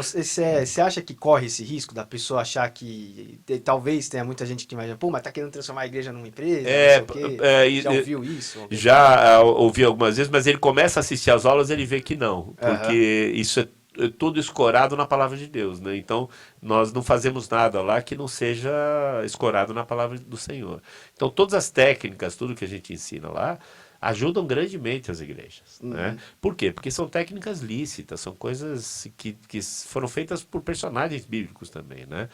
Você acha que corre esse risco da pessoa achar que talvez tenha muita gente que imagina, pô, mas tá querendo transformar a igreja numa empresa, não sei É, o quê? é, Já ouviu isso? Alguém falar? já ouvi algumas vezes, mas ele começa a assistir as aulas, ele vê que não, Aham. porque isso é tudo escorado na palavra de Deus, né? Então, nós não fazemos nada lá que não seja escorado na palavra do Senhor. Então, todas as técnicas, tudo que a gente ensina lá, ajudam grandemente as igrejas, né? Uhum. Por quê? Porque são técnicas lícitas, são coisas que foram feitas por personagens bíblicos também, né?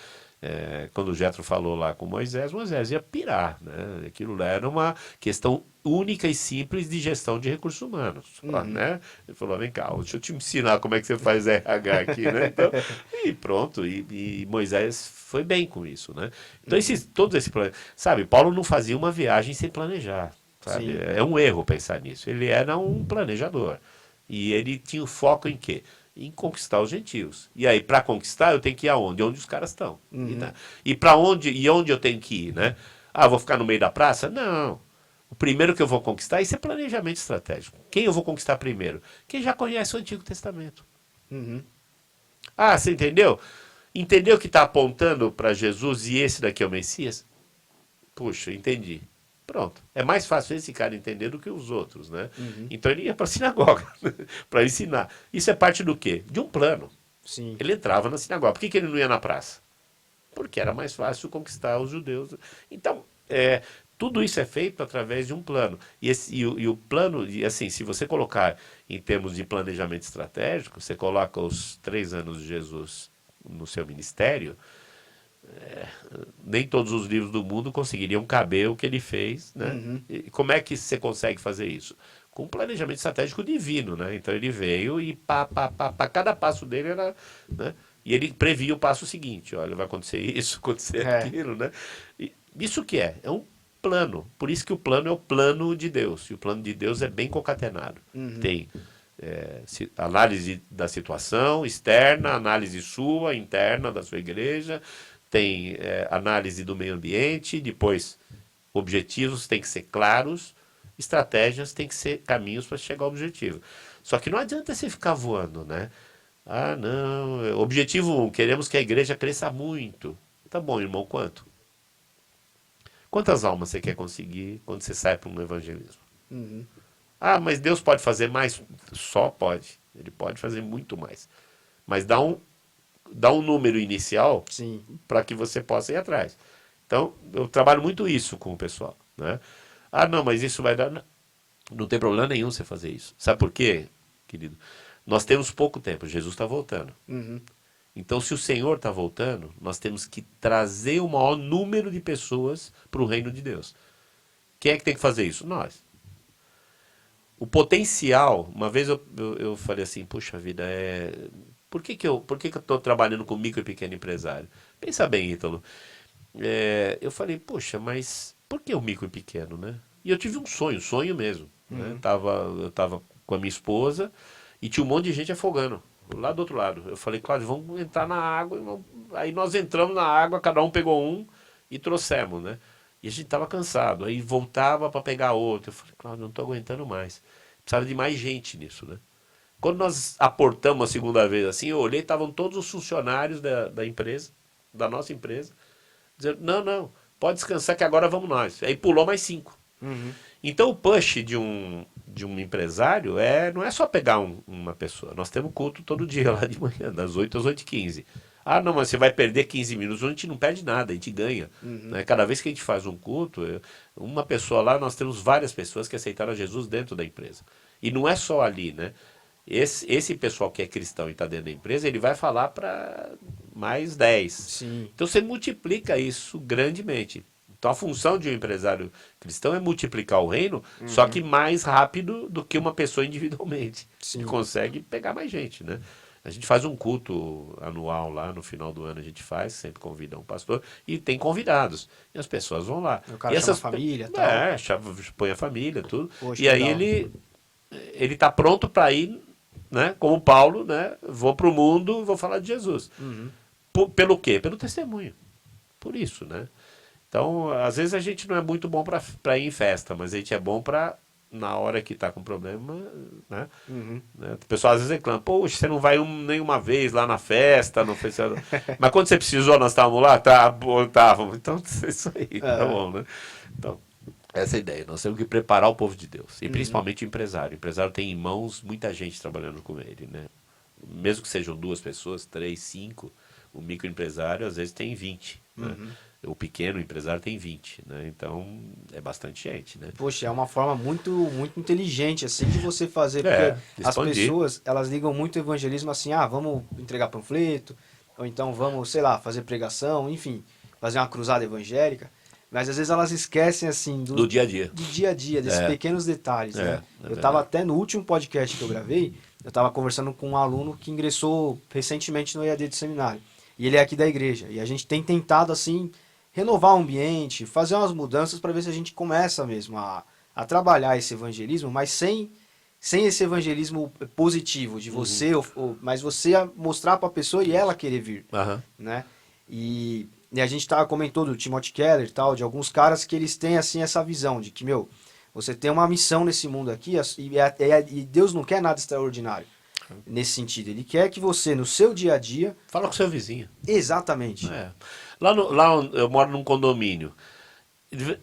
Quando o Jetro falou lá com Moisés, Moisés ia pirar, né? Aquilo lá era uma questão única e simples de gestão de recursos humanos, só, Uhum. né? Ele falou, vem cá, deixa eu te ensinar como é que você faz RH aqui, né? Então, e pronto, e Moisés foi bem com isso, né? Então, Uhum. todo esse plano, sabe, Paulo não fazia uma viagem sem planejar, sabe? Sim. É um erro pensar nisso. Ele era um planejador. E ele tinha o foco em quê? Em conquistar os gentios. E aí, para conquistar, eu tenho que ir aonde? Onde os caras estão. Uhum. E para onde e onde eu tenho que ir, né? Ah, vou ficar no meio da praça? Não. O primeiro que eu vou conquistar, isso é planejamento estratégico. Quem eu vou conquistar primeiro? Quem já conhece o Antigo Testamento. Uhum. Ah, você entendeu? Entendeu que está apontando para Jesus e esse daqui é o Messias? Puxa, entendi. Pronto. É mais fácil esse cara entender do que os outros, né? Uhum. Então ele ia para a sinagoga para ensinar. Isso é parte do quê? De um plano. Sim. Ele entrava na sinagoga. Por que ele não ia na praça? Porque era mais fácil conquistar os judeus. Então, tudo isso é feito através de um plano. E o plano, e assim, se você colocar em termos de planejamento estratégico, você coloca os 3 anos de Jesus no seu ministério, nem todos os livros do mundo conseguiriam caber o que ele fez, né? Uhum. E como é que você consegue fazer isso? Com um planejamento estratégico divino, né? Então ele veio e cada passo dele era, né? E ele previa o passo seguinte, olha, vai acontecer isso, acontecer É. aquilo, né? E isso que é? É um plano. Por isso que o plano é o plano de Deus. E o plano de Deus é bem concatenado. Uhum. Tem análise da situação externa, análise sua, interna da sua igreja, tem análise do meio ambiente, depois objetivos têm que ser claros, estratégias têm que ser caminhos para chegar ao objetivo. Só que não adianta você ficar voando, né? Ah, não, objetivo 1, queremos que a igreja cresça muito. Tá bom, irmão, quanto? Quantas almas você quer conseguir quando você sai para um evangelismo? Uhum. Ah, mas Deus pode fazer mais? Só pode. Ele pode fazer muito mais. Mas dá um número inicial Sim. para que você possa ir atrás. Então, eu trabalho muito isso com o pessoal. Né? Ah, não, mas isso vai dar. Não tem problema nenhum você fazer isso. Sabe por quê, querido? Nós temos pouco tempo, Jesus está voltando. Uhum. Então, se o Senhor está voltando, nós temos que trazer o maior número de pessoas para o reino de Deus. Quem é que tem que fazer isso? Nós. O potencial, uma vez eu falei assim, puxa vida, por que eu estou trabalhando com micro e pequeno empresário? Pensa bem, Ítalo. Eu falei, poxa, mas por que o micro e pequeno, né? E eu tive um sonho mesmo. Né? Uhum. Eu tava com a minha esposa e tinha um monte de gente afogando, lá do outro lado. Eu falei, Cláudio, vamos entrar na água. Aí nós entramos na água, cada um pegou um e trouxemos, né? E a gente tava cansado. Aí voltava para pegar outro. Eu falei, Cláudio, não tô aguentando mais. Precisava de mais gente nisso, né? Quando nós aportamos a segunda vez assim, eu olhei, estavam todos os funcionários da empresa, da nossa empresa, dizendo, não, não, pode descansar que agora vamos nós. Aí pulou mais 5. Uhum. Então o push de um empresário não é só pegar uma pessoa. Nós temos culto todo dia lá de manhã, das 8 às 8h15. Ah, não, mas você vai perder 15 minutos. A gente não perde nada, a gente ganha. Uhum. Né? Cada vez que a gente faz um culto, uma pessoa lá, nós temos várias pessoas que aceitaram Jesus dentro da empresa. E não é só ali, né? Esse pessoal que é cristão e está dentro da empresa, ele vai falar para mais 10. Sim. Então você multiplica isso grandemente. Então a função de um empresário cristão é multiplicar o reino, só Uhum. que mais rápido do que uma pessoa individualmente. Ele Sim. consegue pegar mais gente, né? A gente faz um culto anual lá, no final do ano a gente faz, sempre convida um pastor, e tem convidados. E as pessoas vão lá. O E cara chama a essas, família e tal. põe a família, tudo. Poxa, E que aí legal. ele tá pronto para ir, né? Como Paulo, né? Vou para o mundo, vou falar de Jesus. Uhum. Pelo quê? Pelo testemunho. Por isso, né? Então, às vezes a gente não é muito bom para ir em festa, mas a gente é bom para na hora que está com problema, né? Uhum. O pessoal às vezes reclama, poxa, você não vai nenhuma vez lá na festa, no festival. Mas quando você precisou, nós estávamos lá? Tá, bom, estávamos. Então, é isso aí, tá bom, né? Então, essa é a ideia. Nós temos que preparar o povo de Deus. E principalmente o empresário. O empresário tem em mãos muita gente trabalhando com ele, né? Mesmo que sejam 2 pessoas, 3, 5, o microempresário às vezes tem 20, né? O pequeno empresário tem 20, né? Então é bastante gente, né? Poxa, é uma forma muito, muito inteligente assim de você fazer, porque as expandir. pessoas, elas ligam muito o evangelismo assim, ah, vamos entregar panfleto, ou então vamos, sei lá, fazer pregação, enfim, fazer uma cruzada evangélica, mas às vezes elas esquecem assim Do dia a dia. do dia a dia, desses pequenos detalhes, né? Eu verdade. tava até no último podcast que eu gravei, eu tava conversando com um aluno que ingressou recentemente no EAD do seminário, e ele é aqui da igreja, e a gente tem tentado assim renovar o ambiente, fazer umas mudanças para ver se a gente começa mesmo a trabalhar esse evangelismo, mas sem esse evangelismo positivo de você, mas você mostrar para a pessoa e ela querer vir, né? E a gente comentou do Timothy Keller e tal, de alguns caras que eles têm assim essa visão de que, meu, você tem uma missão nesse mundo aqui e Deus não quer nada extraordinário nesse sentido. Ele quer que você, no seu dia a dia... Fala com seu vizinho. Exatamente. Lá eu moro num condomínio.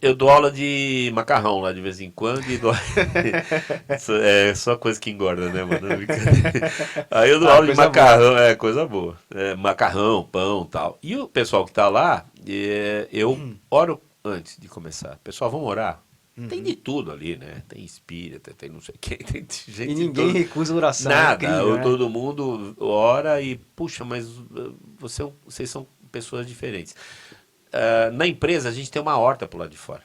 Eu dou aula de macarrão lá de vez em quando e dou... É só coisa que engorda, né, mano? Aí eu dou aula de macarrão, boa. Coisa boa. Macarrão, pão e tal. E o pessoal que tá lá, eu oro antes de começar. Pessoal, vamos orar? Tem de tudo ali, né? Tem espírita, tem não sei quem, tem gente. E ninguém recusa oração. Nada, incrível, né? Todo mundo ora e, puxa, mas vocês são pessoas diferentes. Na empresa a gente tem uma horta pro lado de fora.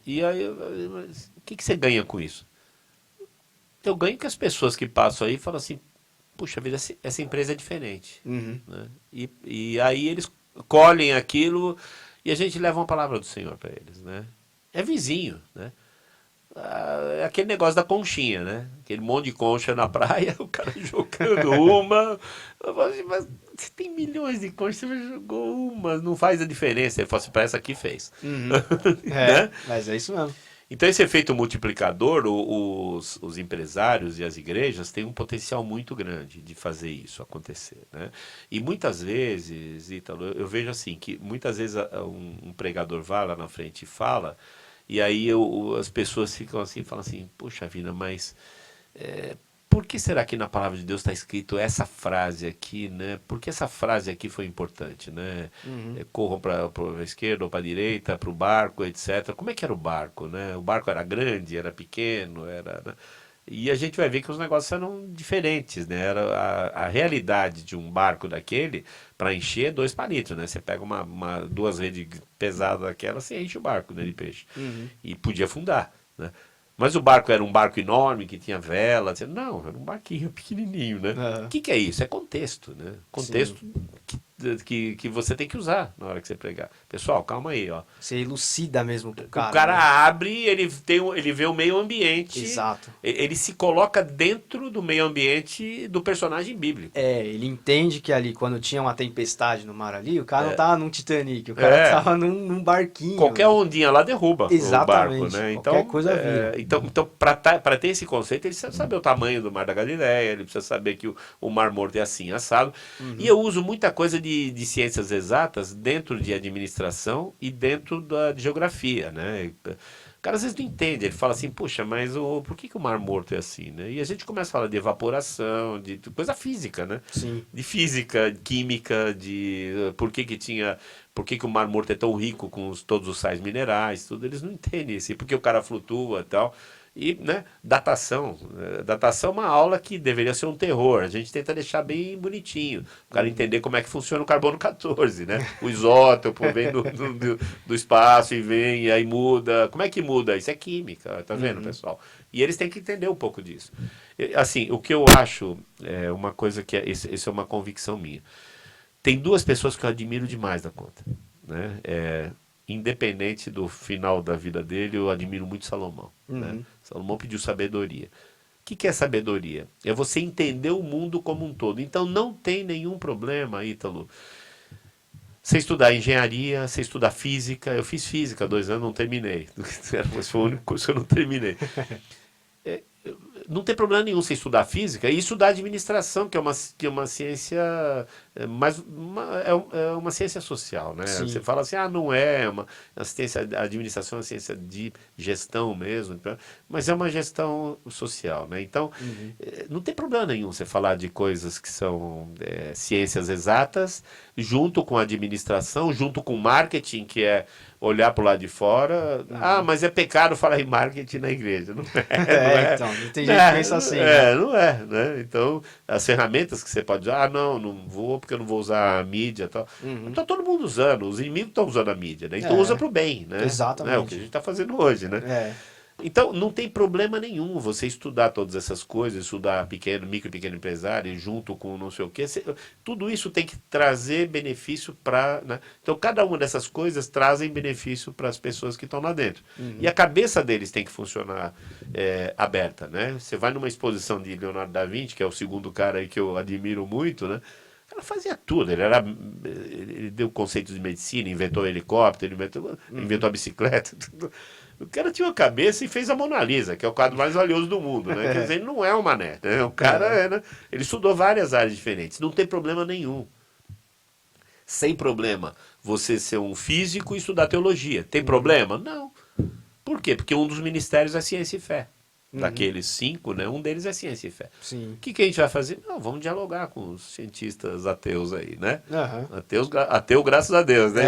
E aí, o que você ganha com isso? Eu ganho que as pessoas que passam aí falam assim, puxa vida, essa empresa é diferente. Né? E aí eles colhem aquilo e a gente leva uma palavra do Senhor para eles, né? É vizinho, né? É aquele negócio da conchinha, né? Aquele monte de concha na praia, o cara jogando uma. Eu falo assim, mas você tem milhões de conchas, você jogou uma, não faz a diferença. Ele falou assim, para essa aqui fez. Né? Mas é isso mesmo. Então esse efeito multiplicador, os empresários e as igrejas têm um potencial muito grande de fazer isso acontecer, né? E muitas vezes, Ítalo, eu vejo assim, que muitas vezes um pregador vai lá na frente e fala, e aí as pessoas ficam assim, falam assim, puxa vida, mas por que será que na palavra de Deus está escrito essa frase aqui, né? Por que essa frase aqui foi importante, né? Corram para a esquerda ou para a direita, para o barco, etc. Como é que era o barco, né? O barco era grande, era pequeno, era... Né? E a gente vai ver que os negócios eram diferentes, né? Era a realidade de um barco daquele, para encher 2 palitos, né? Você pega 2 redes pesadas daquela, você enche o barco, né, de peixe. E podia afundar, né? Mas o barco era um barco enorme, que tinha vela. Não, era um barquinho pequenininho, né? O que é isso? É contexto, né? Contexto que você tem que usar na hora que você pregar. Pessoal, calma aí, ó. Você elucida mesmo pro cara. O cara, né? abre, ele vê o meio ambiente. Exato. Ele se coloca dentro do meio ambiente do personagem bíblico. Ele entende que ali, quando tinha uma tempestade no mar ali, o cara não tava num Titanic, o cara tava num barquinho. Qualquer ondinha lá derruba Exatamente. o barco, né? Qualquer coisa vira. Então para ter esse conceito, ele precisa saber o tamanho do Mar da Galileia, ele precisa saber que o Mar Morto é assim, assado. E eu uso muita coisa de ciências exatas dentro de administração e dentro de geografia, né? O cara às vezes não entende, ele fala assim, puxa, mas por que o Mar Morto é assim, né? E a gente começa a falar de evaporação, de coisa física, né? Sim. De física, química, de por que o Mar Morto é tão rico com todos os sais minerais, tudo, eles não entendem isso, por que o cara flutua e tal. E, né, datação. Datação é uma aula que deveria ser um terror. A gente tenta deixar bem bonitinho. O cara entender como é que funciona o carbono 14, né? O isótopo vem do espaço e vem, e aí muda. Como é que muda? Isso é química, tá vendo, pessoal? E eles têm que entender um pouco disso. Assim, o que eu acho é uma coisa que isso é uma convicção minha. Tem 2 pessoas que eu admiro demais da conta, né? Independente do final da vida dele, eu admiro muito Salomão. Né? Salomão pediu sabedoria. O que é sabedoria? É você entender o mundo como um todo. Então não tem nenhum problema, Ítalo, Você estudar engenharia, você estudar física. Eu fiz física 2 anos, não terminei. Esse foi o único curso que eu não terminei. Não tem problema nenhum você estudar física e estudar administração, que é uma ciência, é uma ciência social, né? Sim. Você fala assim, não é uma assistência, a administração é uma ciência de gestão mesmo, mas é uma gestão social, né? Então, não tem problema nenhum você falar de coisas que são ciências exatas, junto com a administração, junto com marketing, que é olhar para o lado de fora. Mas é pecado falar em marketing na igreja. Não é, Então, não tem gente que pensa assim. Né? Não é, né? Então, as ferramentas que você pode usar, não vou porque eu não vou usar a mídia e tal. Está todo mundo usando, os inimigos estão usando a mídia, né? Então usa para o bem, né? Exatamente. É o que a gente está fazendo hoje, né? Então, não tem problema nenhum você estudar todas essas coisas, estudar micro e pequeno empresário, junto com não sei o quê. Tudo isso tem que trazer benefício para... Né? Então, cada uma dessas coisas trazem benefício para as pessoas que estão lá dentro. E a cabeça deles tem que funcionar aberta, né? Você vai numa exposição de Leonardo da Vinci, que é o segundo cara aí que eu admiro muito, né? Ela fazia tudo, ele deu conceitos de medicina, inventou helicóptero, inventou a bicicleta, tudo. O cara tinha uma cabeça e fez a Mona Lisa, que é o quadro mais valioso do mundo, né? Quer dizer, ele não é um mané, né? O cara, né? Ele estudou várias áreas diferentes, não tem problema nenhum. Sem problema você ser um físico e estudar teologia. Tem problema? Não. Por quê? Porque um dos ministérios é ciência e fé. Daqueles 5, né? Um deles é ciência e fé. Sim. O que a gente vai fazer? Não, vamos dialogar com os cientistas ateus aí, né? Ateu, graças a Deus, né?